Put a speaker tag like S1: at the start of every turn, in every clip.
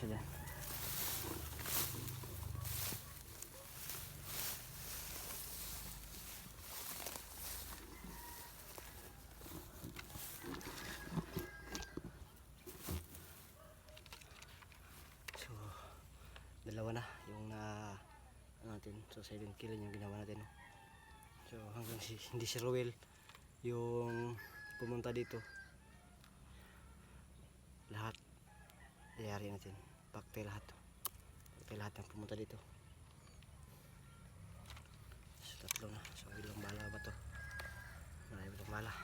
S1: siya dyan. So dalawa na yung natin. So 7 kilo yung ginawa natin. So hanggang hindi si Roel yung pumunta dito, lahat iyari natin, paktay lahat ng pumunta dito. So tatlo na. So ilang bala ba to? Marami itong bala.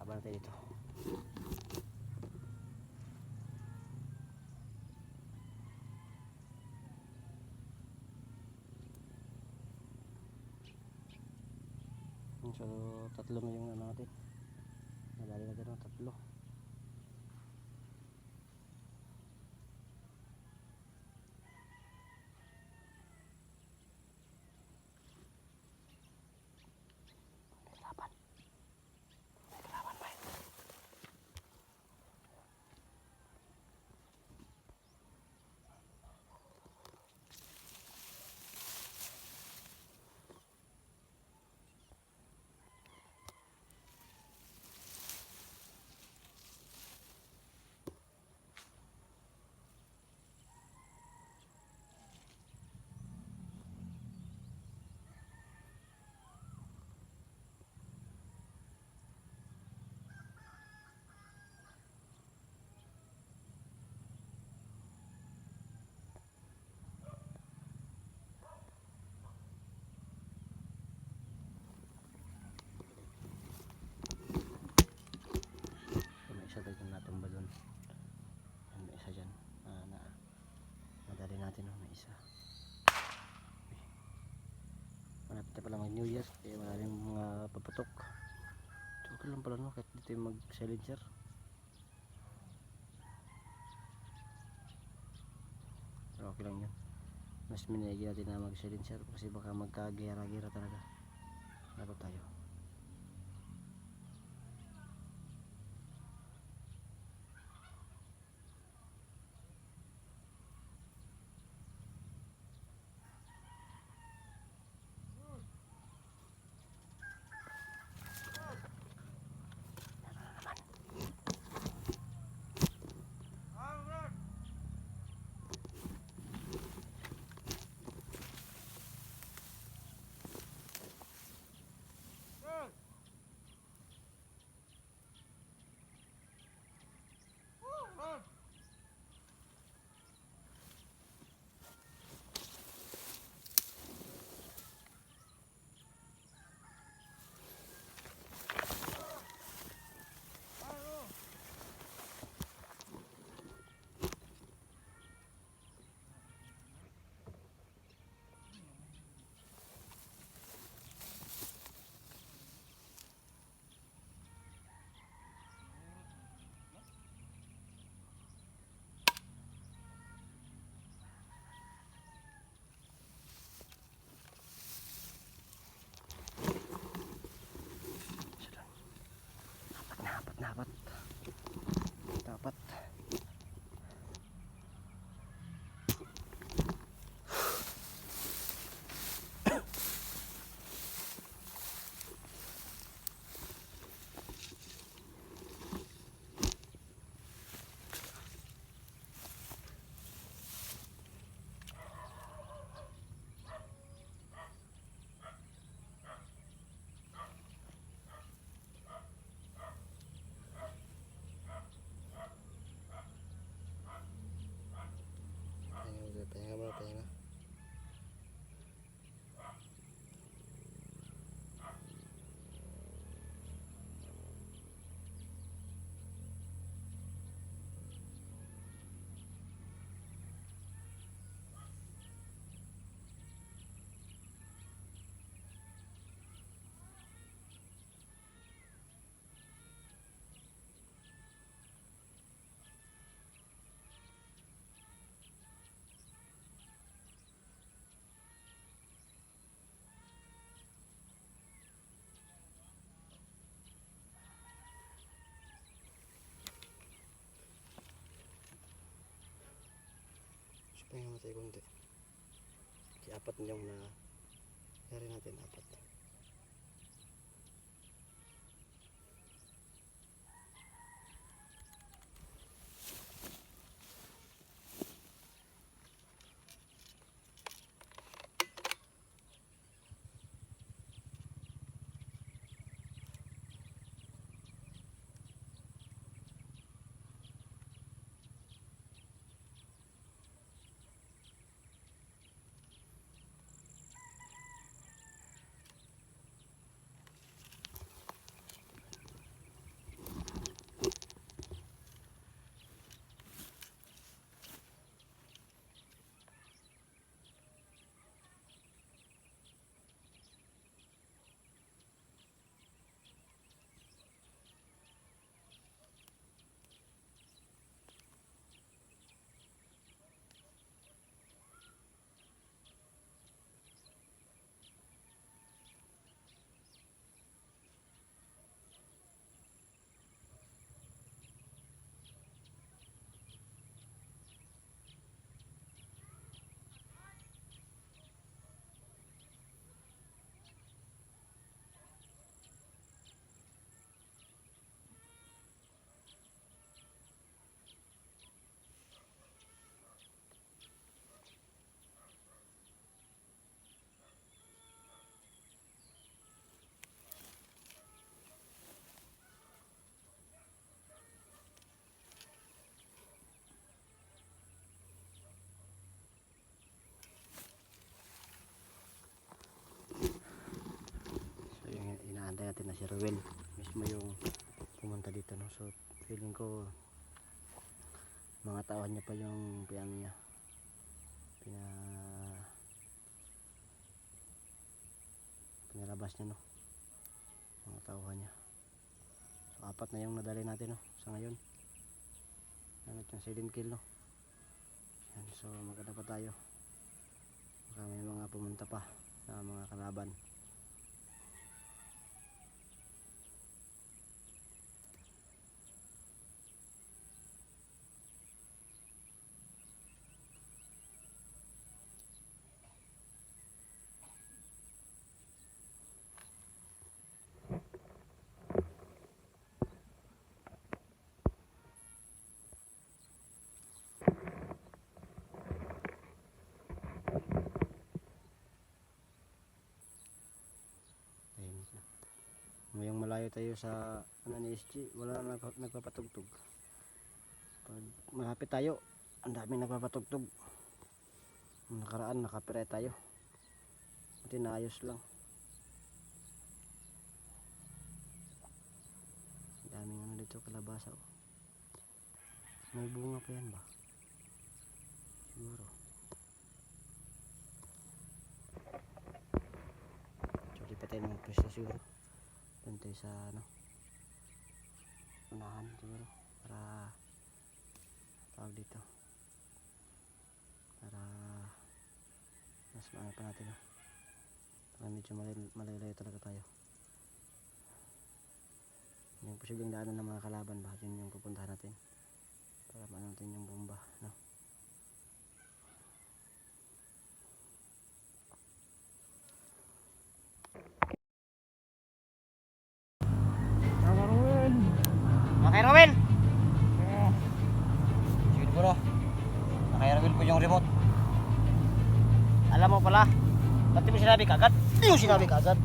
S1: Natin dito. So tatlo na yung natin. Nadali natin ng tatlo. Malapit na pala mag New Year, kaya maraming mga paputok. So okay lang pala no, kahit dito yung mag silencer. So okay lang yun. Mas minigi natin na mag silencer kasi baka magkagera-gera talaga. Dapat tayo. Pahinga mo tayo konti. Kasi apat na yung na yari natin, apat. So yung inaantay natin na si Ruel mismo yung pumunta dito, no? So feeling ko mga tauhan niya pa yung niya pinalabas niya, no? Mga tauhan niya. So apat na yung nadali natin, no? Sa ngayon gamit yung silent kill, no? Yan, so maganda pa tayo, baka may mga pumunta pa na mga kalaban. Ngayong malayo tayo sa ano ni SG, wala na nagpapatugtog. Pag malapit tayo, ang daming nagpapatugtog. Ang nakaraan nakapire tayo, buti naayos lang. Ang daming ano dito, kalabasa, oh. May bunga pa yan ba? Siguro. So di pa tayo ng pwesto siguro. Doon tayo sa ano, unahan siguro, para tawag dito, para mas maano pa natin, no? Para medyo malayo talaga tayo. Yung posibleng daanan ng mga kalaban ba, yun yung pupuntahan natin para maano natin yung bomba, no? Okay, Ruel. Sige bro, naka-Ruel po yung remote. Alam mo pala, ba't mo sinabi kagad? Hindi mo sinabi kagad.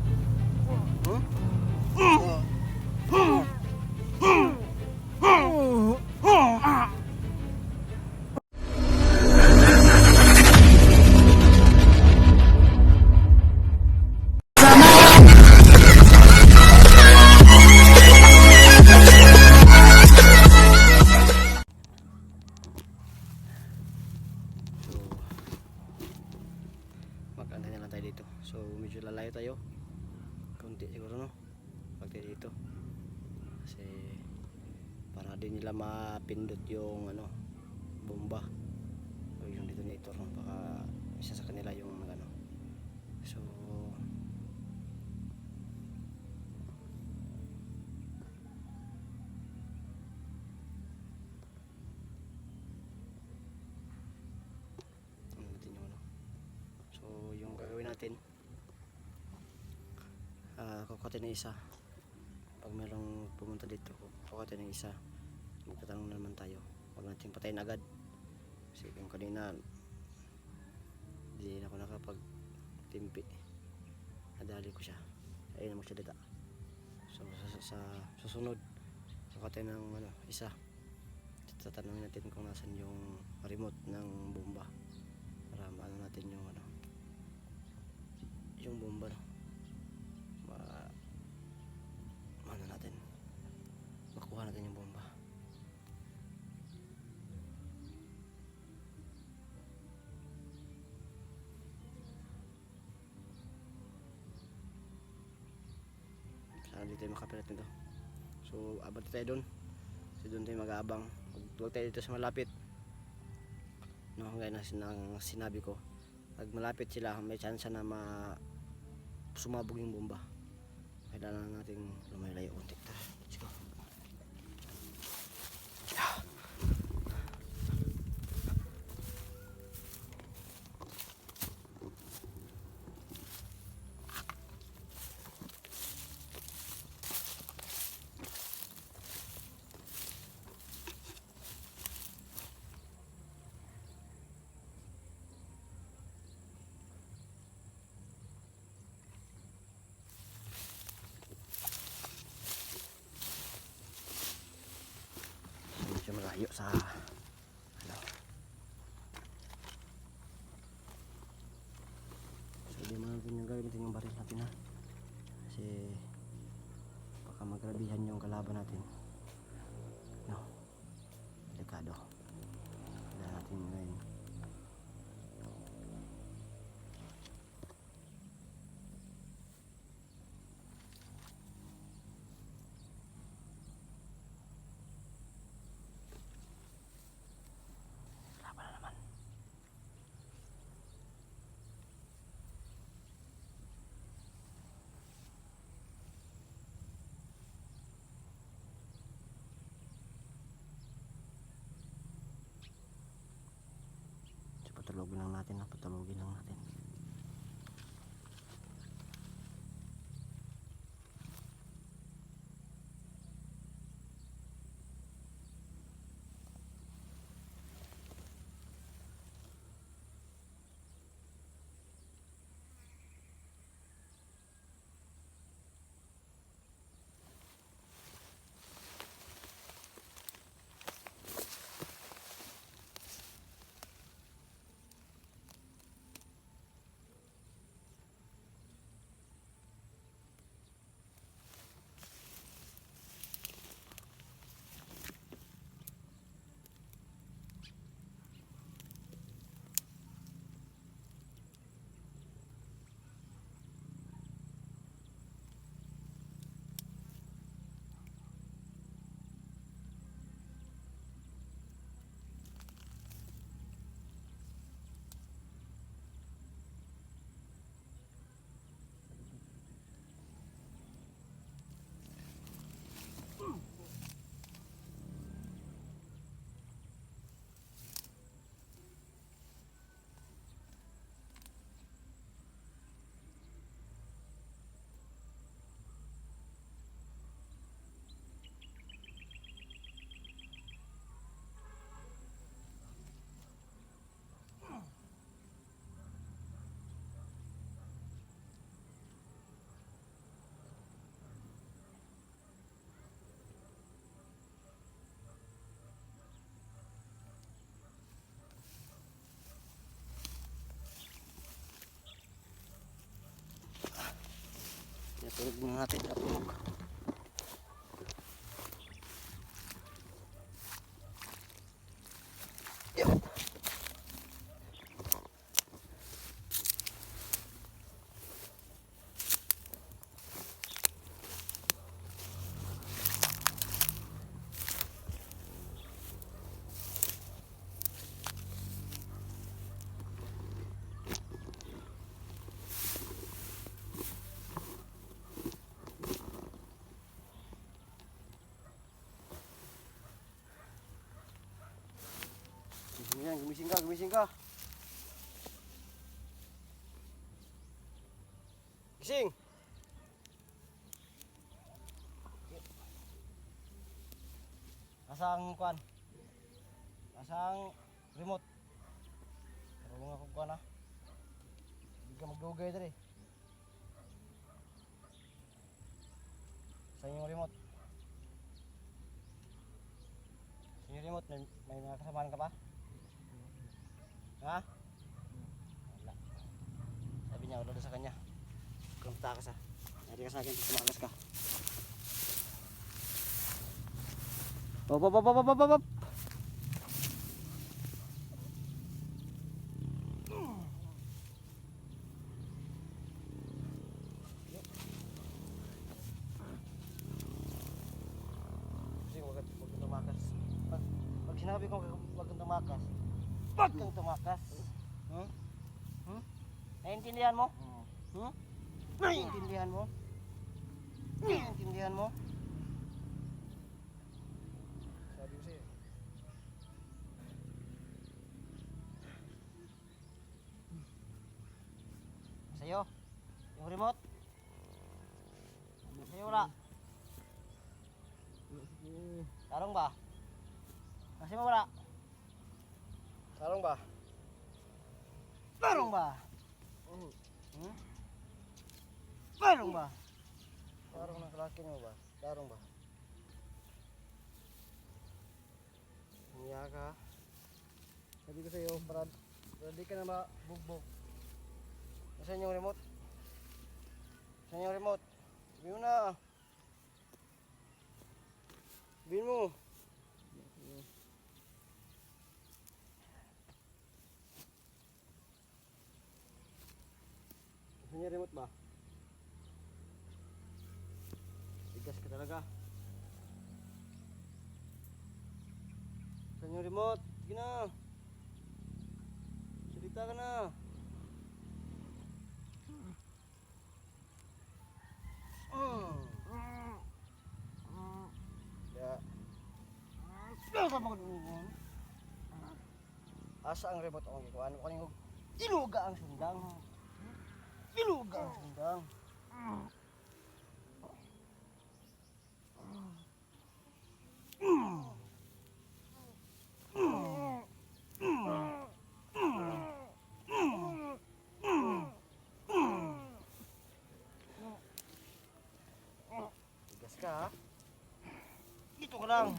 S1: Mag-antay na lang tayo dito. So medyo lalayo tayo konti siguro, no? Pag tayo dito, kasi para din nila mapindot yung ano, bomba o yung detonator, no? Baka isa sa kanila yung ano. So natin. Kukutin ng isa. Pag mayroong pumunta dito, kukutin ng isa. Magtatanong na naman tayo. Huwag natin patayin agad. Kasi kung kanina hindi na ako nakapag-timpi. Nadali ko siya. Ayun na magsalita. So sa susunod, kukutin ng isa. Tatanungin natin kung nasan yung remote ng bomba para maano natin yung yung bomba, no? Maano natin, makuha natin yung bomba. Sana dito tayo makapilat nito. So abot tayo doon. So doon tayo mag-aabang. Huwag tayo dito sa malapit, no? Gaya ng sinabi ko, pag malapit sila may chance na sumabog yung bomba. Kailangan natin lumayo-layo konti. Tara, let's go. Medyo malayo sa so di man natin yung gamitin yung baril natin, ha, kasi baka magrabihan yung kalaban natin, no? Delikado. Kailangan natin ngayon laban na naman. So patulogin lang natin, ha? Patulogin lang natin. Tulog na natin sa tulog. Gumising ka, gumising ka. Gising! Asang kuan? Asang remote? Pero mga kung kuan ha? Hindi ka magdugay dali. Sa inyong remote? Sa inyong remote, may nakasamahan ka pa? Ha? Wala. Sabi niya, wala sa kanya. Kung takas ha. Nari ka sa akin, tumakas ka. Hop, hop, hop, hop, hop, hop, hop. Kasi wag kang tumakas. Pag sinabi ko wag kang tumakas, wag kang tumakas. Hmm? Hmm? Naiintindihan mo? Hmm? Naiintindihan mo? Naiintindihan mo? Sabi ko sa'yo. Sa'yo? Yung remote? Sa'yo wala? Tarong ba? Kasi mo wala? Tarong ba? Tarong ba? Hmm? Tarong ba? Tarong ng kalaki mo ba? Tarong ba? Hiya ka. Sabi ko sa'yo, para di ka na mabugbog. Nasaan yung remote? Nasaan yung remote? Sabihin mo na. Sabihin mo. Nasaan yung remote ba? Tigas ka talaga. Nasaan yung remote? Sige na. Salita ka na. Asa ang remote akong gikuan ko kanino? Iluga ang sundang. Iluga ang sundang. Tigas ka ha? Dito ka lang.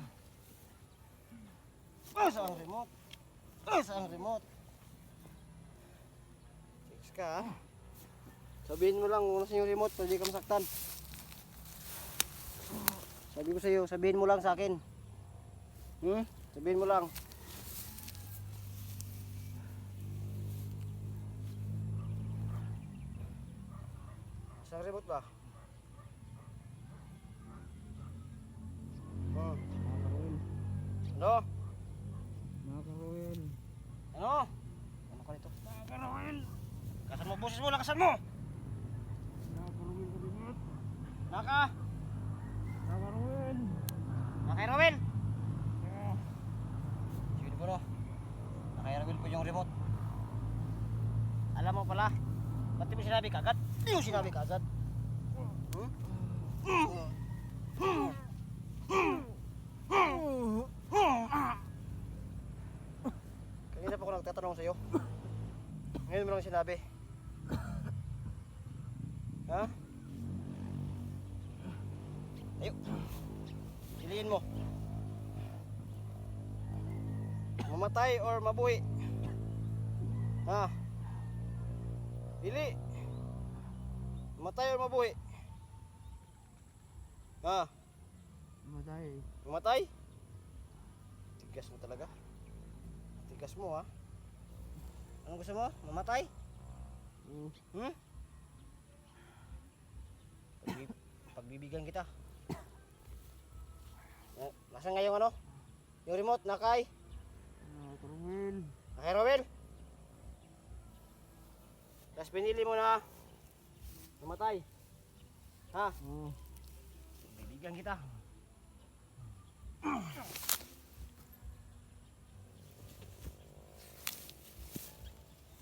S1: Asa ang remote? Asa ang remote? Tigas ka ha? Sabihin mo lang kung nasa yung remote, pwede ka masaktan. Sabi ko sa'yo, sabihin mo lang sa akin. Sabihin mo lang. Saan remote ba? Ano?
S2: Nakakaroon.
S1: Ano? Ano ka nito?
S2: Nakakaroon.
S1: Lakasan mo boses mo, lakasan mo!
S2: Nakakaroon ka rin.
S1: Naka!
S2: Nakakaroon.
S1: Nakay Rowel! Sige po no. Nakay Rowel po yung remote. Alam mo pala, ba't di mo sinabi kagad? Di mo sinabi kagad. Kanina pa ako nagtatanong sa'yo. Ngayon mo lang sinabi. Ha? Ayo. Piliin mo. Mamatay or mabuhi? Ha? Pili. Mamatay or mabuhi? Ha?
S2: Matay.
S1: Mamatay? Tigas mo talaga. Tigas mo ha. Anong gusto mo? Mamatay? Hmm? Pagbibigyan kita. Nasaan nga yung ano? Yung remote, nakay?
S2: Nakakaroon.
S1: Nakay Rowel? Tapos pinili mo na mamatay. Ha? Bibigyan kita.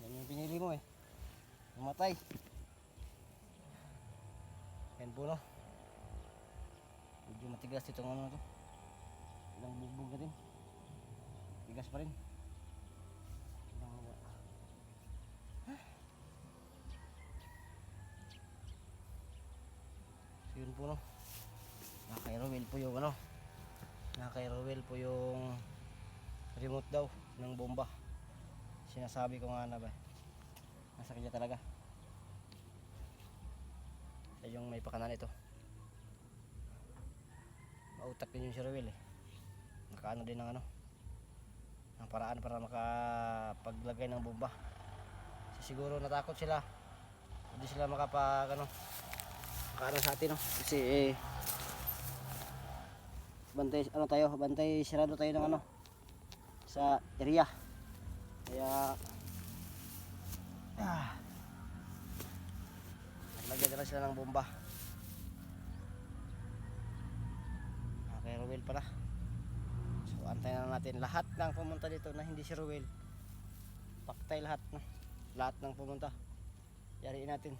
S1: Yan yung pinili mo eh. Mamatay. Yun po no. Medyo matigas itong ano na to. Ilang bugbog na din. Tigas pa rin. So yun po no. Naka-aerowheel po yung ano. Naka-aerowheel po yung remote daw ng bomba. Sinasabi ko nga na ba. Nasa kanya talaga. Siya yung may pakanan ito. Mautak din yung si Ruel eh. Nakaano din ng ano. Ang paraan para makapaglagay ng bomba. Kasi siguro natakot sila. Hindi sila makapag ano. Makaano sa atin no. Kasi bantay ano tayo, bantay sirado tayo ng ano sa area. Kaya naglagay na lang sila ng bomba. Okay, Ruel pala. So antayin na natin lahat ng pumunta dito na hindi si Ruel. Paktay lahat no. Lahat ng pumunta. Yariin natin.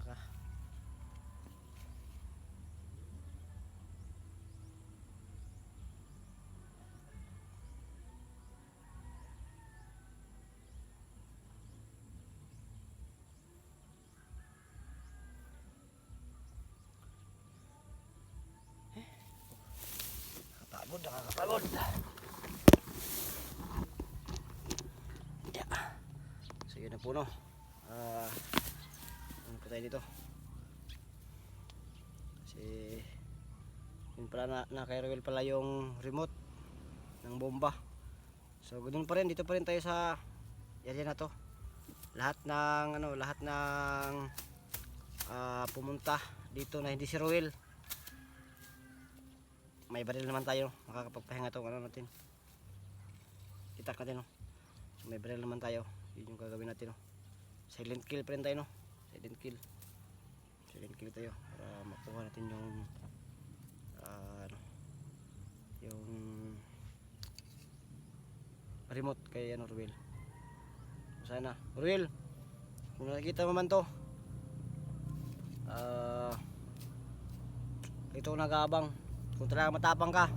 S1: Ka. Nakakapagod. Yeah. So yun na po no. Ano po tayo dito? Kasi yun pala naka-airwheel pala yung remote ng bomba. So ganoon pa rin, dito pa rin tayo sa area na to. Lahat ng ano, lahat ng pumunta dito na hindi si Ruel. May baril naman tayo, makakapagpahinga tong ano natin. Itak natin no. So, may baril naman tayo. Yun yung gagawin natin no. Silent kill pa rin tayo no. Silent kill. Silent kill tayo para makuha natin yung ano, yung remote kay ano Ruel. Sana Ruel, kung nakikita mo man to, ito nag-aabang. Kung talaga matapang ka,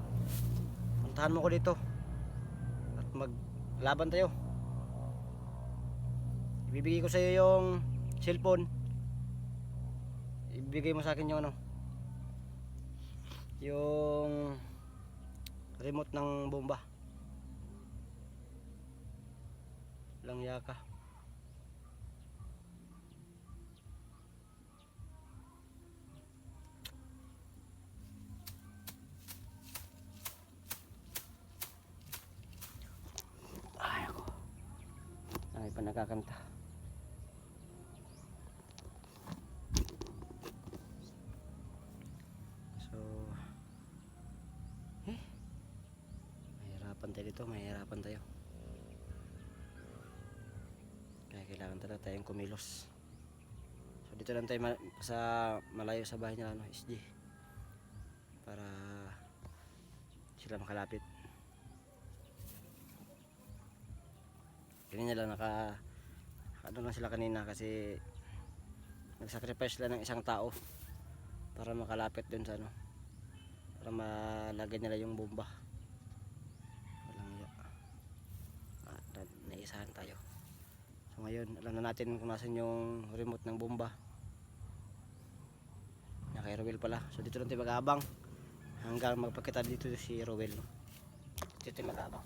S1: puntahan mo ko dito at maglaban tayo. Ibibigay ko sa iyo yung cellphone. Ibibigay mo sa akin yung ano, yung remote ng bomba. Langya ka. Ay ako. Ay pa nakakanta. So mahirapan tayo dito, mahirapan tayo. Kaya kailangan talaga tayong kumilos. So dito lang tayo sa malayo sa bahay nila no, SG. Para sila makalapit. Kanina lang ano lang sila kanina kasi nagsacrifice sila ng isang tao para makalapit dun sa ano, para malagay nila yung bomba. Walang naisahan tayo. So ngayon alam na natin kung nasan yung remote ng bomba. Kay Ruel pala. So dito lang tayo mag-aabang hanggang magpakita dito si Ruel no? Dito tayo mag-aabang.